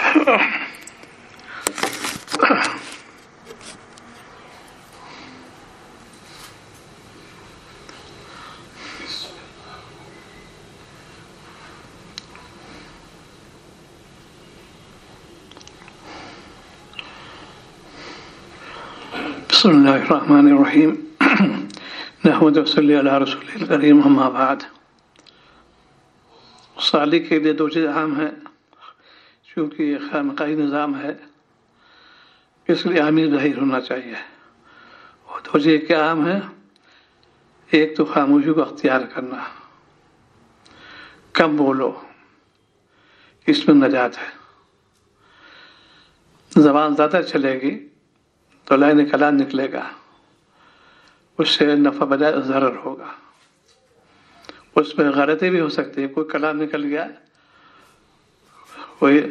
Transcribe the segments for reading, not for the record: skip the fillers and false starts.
بسم اللہ الرحمن الرحیم نحمد و صلی علی رسول الکریم اما بعد. سالک کے لیے دو چیز اہم ہیں، چونکہ یہ خانقاہی نظام ہے اس لیے عامل ظاہر ہونا چاہیے. وہ دو چیز کیا اہم ہے؟ ایک تو خاموشی کو اختیار کرنا، کم بولو، اس میں نجات ہے. زبان زیادہ چلے گی تو لائن کلام نکلے گا، اس سے نفع بجائے ضرر ہوگا. اس میں غلطی بھی ہو سکتی ہے، کوئی کلام نکل گیا، کوئی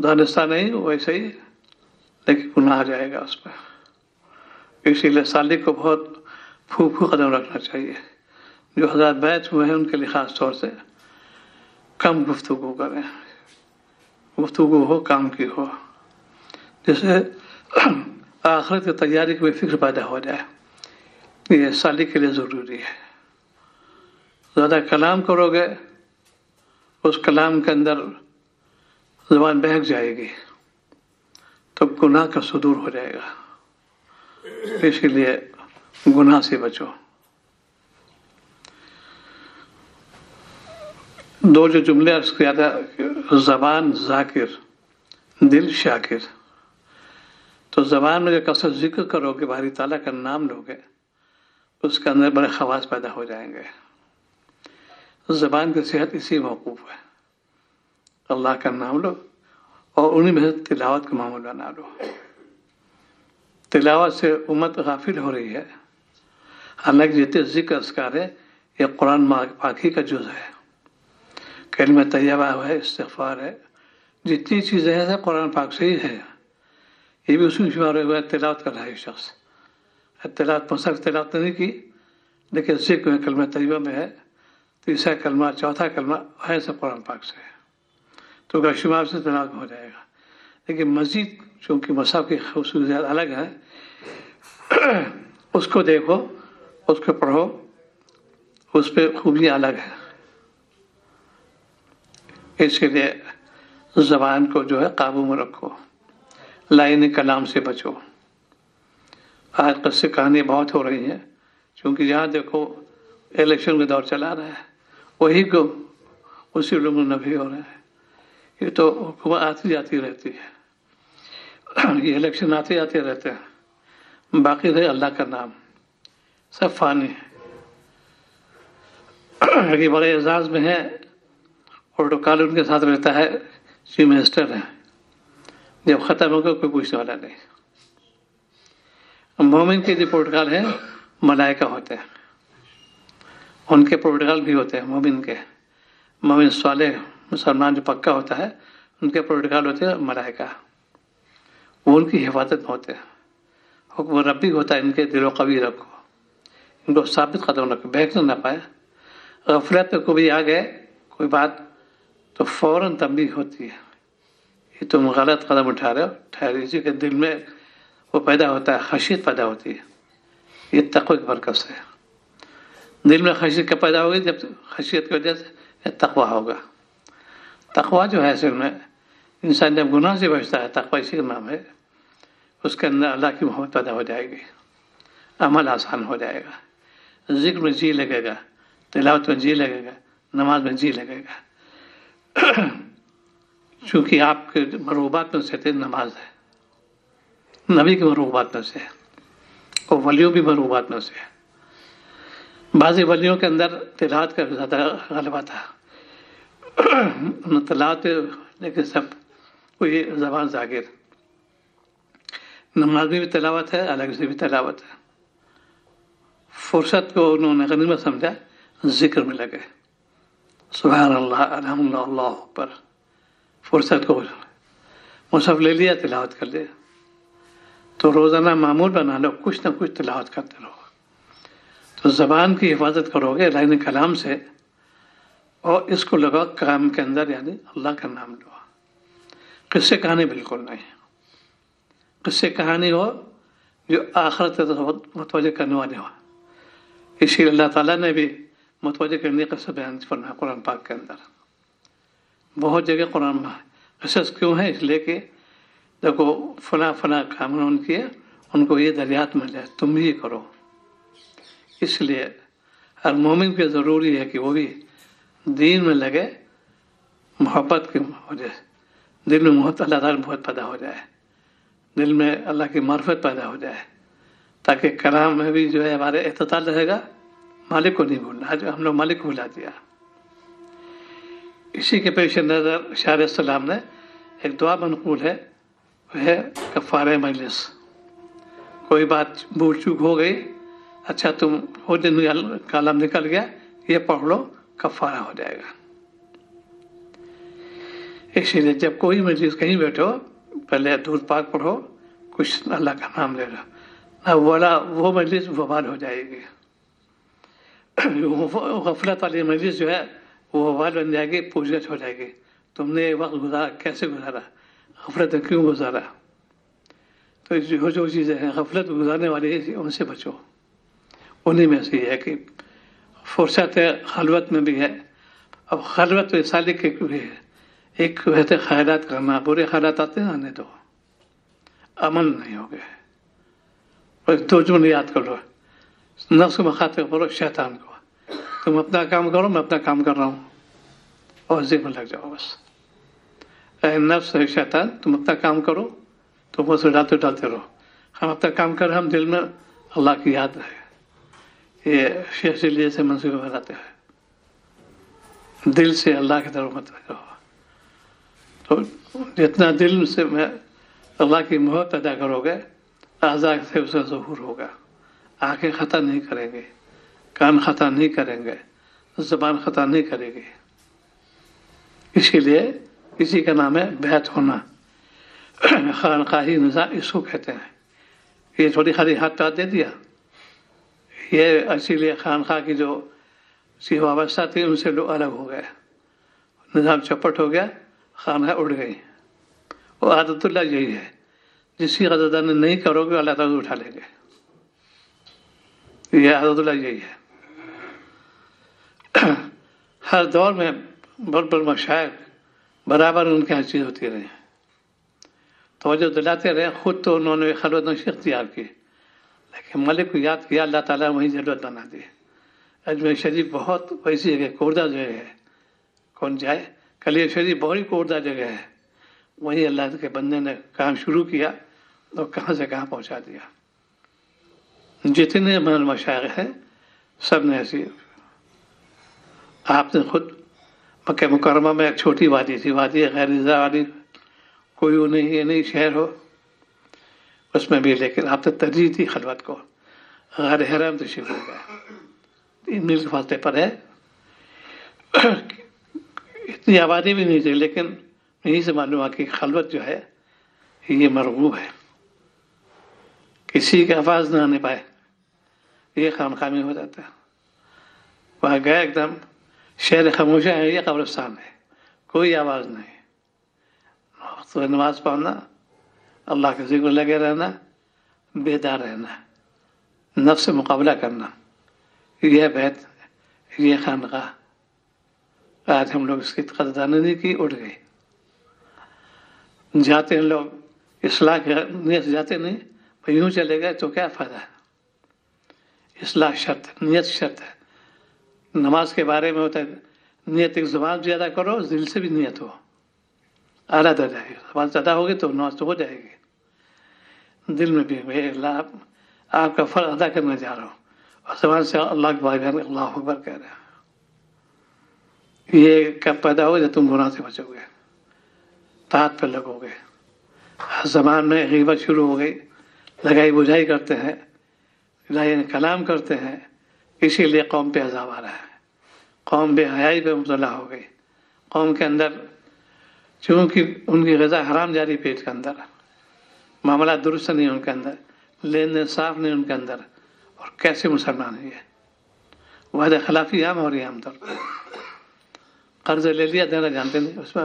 دانستہ نہیں ویسے ہی، لیکن گناہ آ جائے گا اس میں. اسی لیے سالک کو بہت پھو قدم رکھنا چاہیے. جو حضرات بیعت ہوئے ہیں ان کے لیے خاص طور سے کم گفتگو کریں، گفتگو ہو کام کی ہو، جیسے آخرت کی تیاری کی فکر پیدا ہو جائے. یہ سالک کے لیے ضروری ہے. زیادہ کلام کرو گے اس کلام کے اندر زبان بہک جائے گی تو گناہ کا صدور ہو جائے گا. اسی لیے گناہ سے بچو. دو جو جملے عرض کیا تھا، زبان ذاکر، دل شاکر. تو زبان میں جو کثرت ذکر کرو گے، باری تعالیٰ کا نام لو گے، اس کے اندر بڑے خواص پیدا ہو جائیں گے. زبان کی صحت اسی موقوف ہے. اللہ کا نام لو اور انہی میں سے تلاوت کا معمول بنا لو. تلاوت سے امت غافل ہو رہی ہے، حالانکہ جتنے ذکر اذکار ہے یہ قرآن پاکی کا جز ہے. کلمہ طیبہ ہے، استغفار ہے، جتنی چیزیں ہیں قرآن پاک سے ہی ہے. یہ بھی اسی شمار ہوا تلاوت کر رہا ہے شخص. تلاوت مصحف تلاوت نہیں کی، لیکن ذکر کلمہ طیبہ میں ہے. تیسرا کلمہ، چوتھا کلمہ ہے سب قرآن پاک سے ہے، تو کا شمار سے تلاوت ہو جائے گا. لیکن مزید چونکہ مصحف کی خصوصیات الگ ہیں، اس کو دیکھو، اس کو پڑھو، اس پہ خوبیاں الگ ہیں. اس کے لیے زبان کو جو ہے قابو میں رکھو، لائن کلام سے بچو. آج قصے کہانی بہت ہو رہی ہیں، چونکہ جہاں دیکھو الیکشن کا دور چلا رہا ہے، وہی کو اسی لوگ نبی ہو رہے ہیں. یہ تو حکومت آتی جاتی رہتی ہے، یہ الیکشن آتے جاتے رہتے ہیں، باقی رہے اللہ کا نام. سب فانی ہے. یہ بڑے اعزاز میں ہیں، پروٹوکال ان کے ساتھ رہتا ہے، چیف منسٹر ہیں. جب ختم ہوگا کوئی پوچھنے والا نہیں. مومن کے جو پروٹوکال ہیں ملائکہ ہوتے ہیں، ان کے پروٹوکال بھی ہوتے ہیں. مومن کے، مومن صالح مسلمان جو پکا ہوتا ہے، ان کے پروٹوکال ہوتے ہیں ملائکہ. وہ ان کی حفاظت میں ہوتے ہیں. حکم ربی ہوتا ہے ان کے دل و قوی رکھو، ان کو ثابت قدم رکھو، بہک نہ پائے. غفلت میں کوئی آ گئے کوئی بات تو فوراً تنبیہ ہوتی ہے، یہ تم غلط قدم اٹھا رہے ہو. ٹھہرے. اسی کے دل میں وہ پیدا ہوتا ہے، خشیت پیدا ہوتی ہے. یہ تقوی کی برکت سے دل میں خشیت کا پیدا ہوگی. جب خشیت کی وجہ سے تقوی ہوگا. تقوی جو ہے اصل میں انسان جب گناہ سے بچتا ہے، تقوی اسی کا نام ہے، اس کے اندر اللہ کی محبت پیدا ہو جائے گی، عمل آسان ہو جائے گا، ذکر میں جی لگے گا، تلاوت میں جی لگے گا، نماز میں جی لگے گا. چونکہ آپ کے مرغوبات میں سے نماز ہے، نبی کے مرغوبات میں سے ہے، اور ولیوں بھی مرغوبات میں سے ہے. بعضی ولیوں کے اندر تلاوت کا زیادہ غلبہ تھا، تلاوت، لیکن سب کوئی زبان ذاکر. نماز میں بھی تلاوت ہے، الگ سے بھی تلاوت ہے. فرصت کو انہوں نے غنیمت سمجھا، ذکر میں لگے، سبحان اللہ، الحمدللہ، اللہ اکبر. فرصت کو مصحف لے لیا، تلاوت کر لیا. تو روزانہ معمول بنا لو، کچھ نہ کچھ تلاوت کرتے رہو. تو زبان کی حفاظت کرو گے لائن کلام سے، اور اس کو لگاؤ کام کے اندر، یعنی اللہ کا نام لو. قصے کہانی بالکل نہیں. قصے کہانی ہو جو آخرت کی طرف متوجہ کرنے والے ہو. اسی لیے اللہ تعالیٰ نے بھی متوجہ کرنے کا قصہ بیان فرمایا قرآن پاک کے اندر. بہت جگہ قرآن میں قصص کیوں ہے؟ اس لیے کہ دیکھو فلاں فلاں کام انہوں نے کیے، ان کو یہ دریات مل جائے، تم بھی یہ کرو. اس لیے ہر مومن کے ضروری ہے کہ وہ بھی دین میں لگے، محبت کی وجہ سے دل میں محبت، اللہ تعالیٰ محبت پیدا ہو جائے، دل میں اللہ کی معرفت پیدا ہو جائے، تاکہ کلام میں بھی جو ہے ہمارے اعتدال رہے گا. مالک کو نہیں بھولنا. آج ہم لوگ مالک کو بھلا دیا. اسی کے پیش نظر شاہ علیہ السلام نے ایک دعا منقول ہے، وہ ہے کفارہ مجلس. کوئی بات بھول چوک ہو گئی، اچھا تم ہو دن کالم نکل گیا، یہ پڑھ لو، کفارہ ہو جائے گا. اسی لیے جب کوئی مجلس کہیں بیٹھو، پہلے درود پاک پڑھو، کچھ اللہ کا نام لے لو، نہ وہ مجلس وبال ہو جائے گی. غفلت والی مجلس جو ہے وہ وبال بن جائے گی، پوچھ ہو جائے گی. تم نے وقت گزارا، کیسے گزارا، غفلت کیوں گزارا؟ تو جو چیزیں ہیں غفلت گزارنے والی ان سے بچو. انہیں میں سے یہ ہے کہ فرصت خلوت میں بھی ہے. اب خلوت سالک کے بھی ہے. ایک ویسے خیالات کرنا، برے خیالات آتے ہیں آنے دو، امن نہیں ہو گئے. دو جملے یاد کر لو، نفس کو مخاطب کرو، شیطان کو، تم اپنا کام کرو، میں اپنا کام کر رہا ہوں، اور ذکر میں لگ جاؤ بس. اے نفس ہے شیطان، تم اپنا کام کرو، تم اسے ڈالتے رہو، ہم اپنا کام کر رہے ہیں، ہم دل میں اللہ کی یاد رہے. یہ شیخ سے لیے سے منصوبے بناتے ہیں، دل سے اللہ کی طرف متوجہ ہو. تو جتنا دل سے میں اللہ کی محبت پیدا کرو گے، اعضاء سے اس کا ظہور ہوگا. آنکھیں خطا نہیں کریں گے، کان خطا نہیں کریں گے، زبان خطا نہیں کرے گی. اسی لیے اسی کا نام ہے بیعت ہونا. خانقاہی نظام اس کو کہتے ہیں. یہ تھوڑی خالی ہاتھ پہ دے دیا، یہ اسی لیے خانقاہ کی جو سی وابستہ تھی ان سے لوگ الگ ہو گئے، نظام چپٹ ہو گیا، خانقاہ اڑ گئی. وہ عادت اللہ یہی ہے، جس کی قدردانی نہیں کرو گے اللہ تعالیٰ اٹھا لیں گے. یہ عادت اللہ یہی ہے. ہر دور میں بڑے مشائخ برابر ان کی ہر چیز ہوتی رہی، توجہ دلاتے رہے. خود تو انہوں نے خلوت نشی اختیار کی، لیکن ملک کو یاد کیا، اللہ تعالیٰ وہیں ضرورت بنا دی. اجمیر شریف بہت ویسی جگہ، کوردہ جگہ ہے، کون جائے؟ کلیر شریف بہت ہی کوردہ جگہ ہے، وہیں اللہ کے بندے نے کام شروع کیا تو کہاں سے کہاں پہنچا دیا. جتنے مشائخ ہیں سب نے ایسی. آپ نے خود مکہ مکرمہ میں ایک چھوٹی وادی تھی، وادی غیر رضا وادی، کوئی وہ نہیں، یہ نہیں شہر ہو اس میں بھی، لیکن آپ نے ترجیح دی خلوت کو. غار حرام تشریف ہو گئے، 3 میل کے فاصلے پر ہے. اتنی آبادی بھی نہیں تھی، لیکن یہیں سے معلوم ہوا کہ خلوت جو ہے یہ مرغوب ہے. کسی کے آواز نہ آنے پائے، یہ خانقاہ میں ہو جاتا ہے. وہاں گئے ایک دم شہر خاموشہ ہے، یہ قبرستان ہے، کوئی آواز نہیں. تو نماز پڑھنا، اللہ کے ذکر لگے رہنا، بیدار رہنا، نفس سے مقابلہ کرنا، یہ بیت، یہ خانقاہ. آج ہم لوگ اس کی قدردانی نہیں کی، اٹھ گئی. جاتے ہیں لوگ اصلاح کے نیت سے جاتے نہیں، یوں چلے گئے تو کیا فائدہ ہے؟ اصلاح شرط ہے، نیت شرط ہے. نماز کے بارے میں ہوتا ہے نیت، ایک زبان زیادہ کرو، دل سے بھی نیت ہو، اعلیٰ درجہ ہے. زبان زیادہ ہوگی تو نماز تو ہو جائے گی. دل میں بھی اللہ آپ کا فرض ادا کرنے جا رہا ہوں، اور زبان سے اللہ کے بارے میں اللہ اکبر کہہ رہے ہیں. یہ کب پیدا ہوگا جب تم گناہ سے بچو گے، طاعت پہ لگو گے. زبان میں غیبت شروع ہو گئی، لگائی بجھائی کرتے ہیں، کلام کرتے ہیں. اسی لیے قوم پہ عذاب آ رہا ہے. قوم بے حیائی پہ مبتلا ہو گئی. قوم کے اندر چونکہ ان کی غذا حرام جاری پیٹ کے اندر، معاملات درست نہیں ان کے اندر، لین دین صاف نہیں ان کے اندر، اور کیسے مسلمان ہیں یہ؟ وعدہ خلافی عام ہو رہی ہے. ہم طور پر قرض لے لیا، دینا جانتے نہیں، اس میں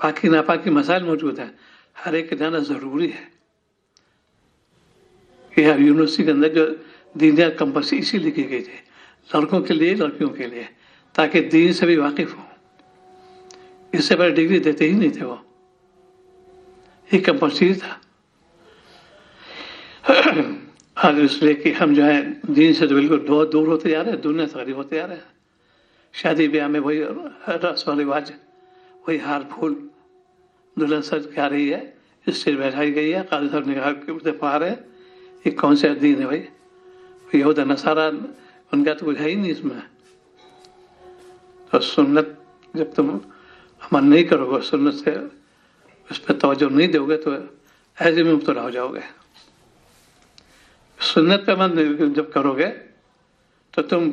پاکی ناپاکی مسائل موجود ہیں، ہر ایک کا جانا ضروری ہے. یہ یونیورسٹی کے اندر جو دینیات کمپلسری اسی لیے کی گئی تھی، لڑکوں کے لیے لڑکیوں کے لیے، تاکہ دین سے بھی واقف ہوں. اس سے بڑی ڈگری دیتے ہی نہیں تھے وہ، یہ کمپلسری تھا. آج اس لیے کہ ہم جو ہے دین سے تو بالکل دور ہوتے جا رہے ہیں، دنیا سے قریب ہوتے جا رہے ہیں. شادی بیاہ میں وہی رسم و رواج، وہی ہار پھول، دلہن سج کے آ رہی ہے، اسٹیج بیٹھائی گئی ہے، قاضی صاحب نے کہا پڑھا رہے ہیں. یہ کون سے دین ہے بھائی؟ یہود نصارہ ان کا تو کچھ ہے ہی نہیں اس میں. تو سنت جب تم عمل نہیں کرو گے، سنت سے اس پہ توجہ نہیں دو گے تو ایسے میں مبتلا ہو جاؤ گے. سنت پہ عمل جب کرو گے تو تم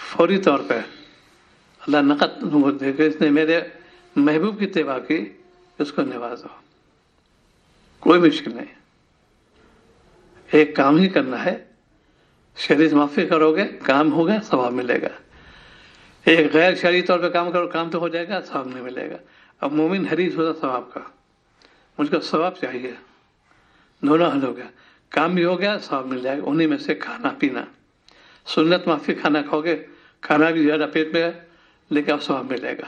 فوری طور پہ اللہ نقد دے گا، اس نے میرے محبوب کی اتباع کی، اس کو نوازو. کوئی مشکل نہیں، ایک کام ہی کرنا ہے. شریعت معافی کرو گے، کام ہوگا، ثواب ملے گا. ایک غیر شرعی طور پہ کام کرو، کام تو ہو جائے گا، ثواب نہیں ملے گا. اب مومن حریص ہوتا ثواب کا، مجھ کو ثواب چاہیے. دونوں حل ہو گیا، کام بھی ہو گیا، ثواب مل جائے گا. انہیں میں سے کھانا پینا، سنت معافی کھانا کھاؤ گے، کھانا بھی زیادہ پیٹ میں لیکن اب ثواب ملے گا.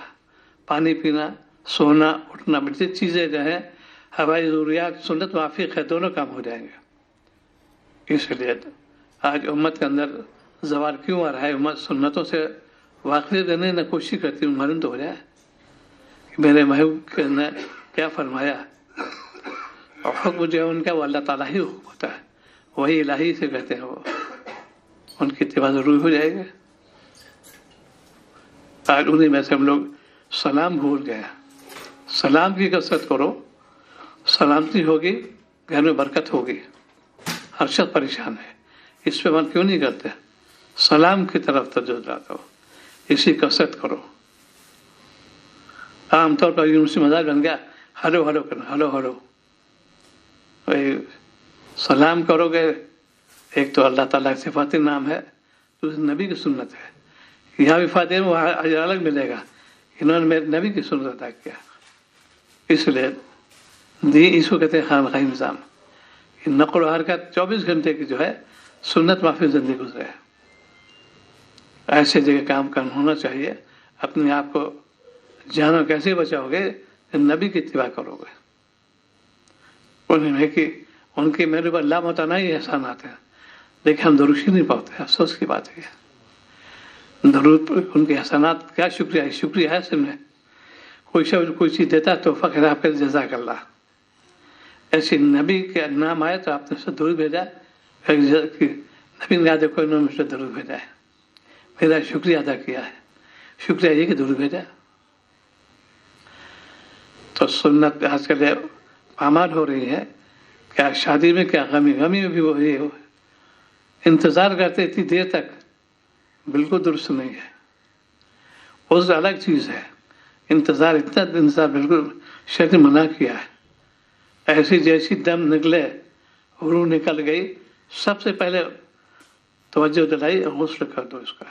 پانی پینا، سونا اٹھنا، بڑی چیزیں جو ہیں ہوائی ضروریات، سنت معافی ہے، دونوں کام ہو جائیں گے. اس لیے آج امت کے اندر زوال کیوں آ رہا ہے؟ امت سنتوں سے واقفیت دینے نہ کوشش کرتی ہوں، معلوم تو ہو جائے کہ میرے محبوب نے کیا فرمایا. اور حکم جو ہے ان کا وہ اللہ تعالیٰ ہی حکم ہوتا ہے، وہی الہی سے کہتے ہیں، وہ ان کی اتباع ضرور ہو جائے گی. آج انہیں میں سے ہم لوگ سلام بھول گئے. سلام کی کثرت کرو، سلامتی ہوگی، گھر میں برکت ہوگی. ہر شخص پریشان ہے، اس پہ عمل کیوں نہیں کرتے؟ سلام کی طرف توجہ دلاتا ہو، اسی کثرت کرو. عام طور پر یونیورسٹی مزاج بن گیا ہلو ہلو کرنا، ہلو ہلو. سلام کرو گے، ایک تو اللہ تعالیٰ کے صفاتی نام ہے، دوسری نبی کی سنت ہے. یہاں بھی فائدے میں وہاں اجر الگ ملے گا، انہوں نے میرے نبی کی سنت ادا کیا. اس لیے اس کو کہتے ہیں خانقاہی نظام. نقل و حرکت 24 گھنٹے کی جو ہے سنت معافی زندگی گزرے. ایسے جگہ کام کرنا ہونا چاہیے. اپنے آپ کو جانو کیسے بچاؤ گے؟ نبی کی اتباع کرو گے. انہیں کہ ان کی میرے پر لامتناہی احسانات ہیں، لیکن ہم درود نہیں پاتے. افسوس کی بات ہے. درود ان کے احسانات کیا شکریہ ہے. سن میں کوئی شخص کوئی چیز دیتا ہے تو فخر آپ کا جزاک اللہ. ایسے نبی کے نام آئے تو آپ نے اسے درود بھیجا، نبی نے دیکھو انہوں نے مجھ سے درود بھیجا ہے، میرا شکریہ ادا کیا ہے. شکریہ یہ کہ درود بھیجا. تو سنت آج کل پامال ہو رہی ہے. کیا شادی میں، کیا غمی میں بھی وہی انتظار کرتے اتنی دیر تک، بالکل درست نہیں ہے. اس الگ چیز ہے. انتظار بالکل شیطان منع کیا ہے. ایسی جیسی دم نکلے، روح نکل گئی، سب سے پہلے توجہ دلائی، غسل کر دو. اس کا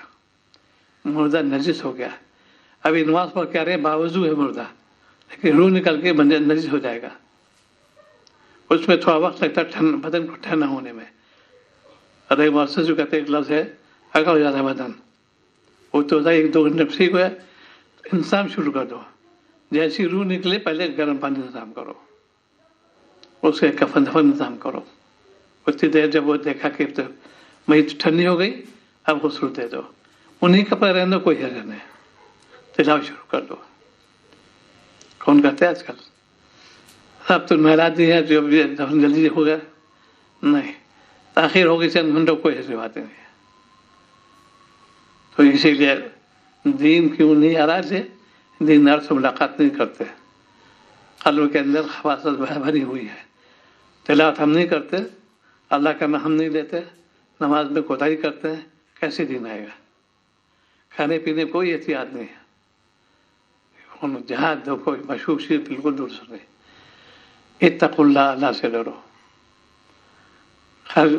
مردہ نجس ہو گیا. ابھی نماز پڑھ کے آ رہے ہیں، باوضو ہے مردہ، لیکن روح نکل کے نجس ہو جائے گا. اس میں تھوڑا وقت لگتا ہے بدن کو ٹھنڈا ہونے میں. ارے محسوس جو کہتے ایک لفظ ہے، اگا ہو جاتا ہے بدن. وہ تو ہوتا ہے 1-2 گھنٹے ٹھیک ہوا. انتظام شروع کر دو. جیسی روح نکلے پہلے گرم پانی انتظام کرو، اس کے کفن دفن انتظام کرو. اتنی دیر جب وہ دیکھا کہ میت ٹھنڈی ہو گئی، اب غسل دے دو. انہیں کپڑے رہنے دو، کوئی حرج نہیں. تلاوت شروع کر دو. کون کرتے ہیں آج کل؟ اب تو محرات دی ہے جو دفن جلدی ہو گیا. نہیں، تاخیر ہو گئی چند گھنٹوں، کوئی ایسی بات نہیں ہے. تو اسی لیے دین کیوں نہیں آ رہا ہے؟ دین دار سے ملاقات نہیں کرتے، قلب کے اندر خواصت بھری ہوئی ہے. تلاوت ہم نہیں کرتے، اللہ کا نام ہم نہیں لیتے، نماز میں کوتاہی کرتے ہیں، کیسے دین آئے گا؟ کھانے پینے کوئی احتیاط نہیں ہے. جہاں دیکھو مشہور چیز بالکل درست نہیں. اتقوا اللہ، اللہ سے ڈرو.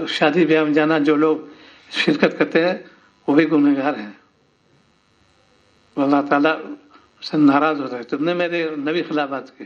شادی بیاہ میں جانا جو لوگ شرکت کرتے ہیں وہ بھی گنہگار ہیں. اللہ تعالیٰ سے ناراض ہوتا ہے، تم نے میرے نبی خلاف بات کی.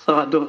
225।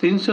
300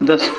10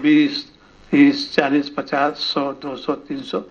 20, 30, 40, 50, 100, 200, 300।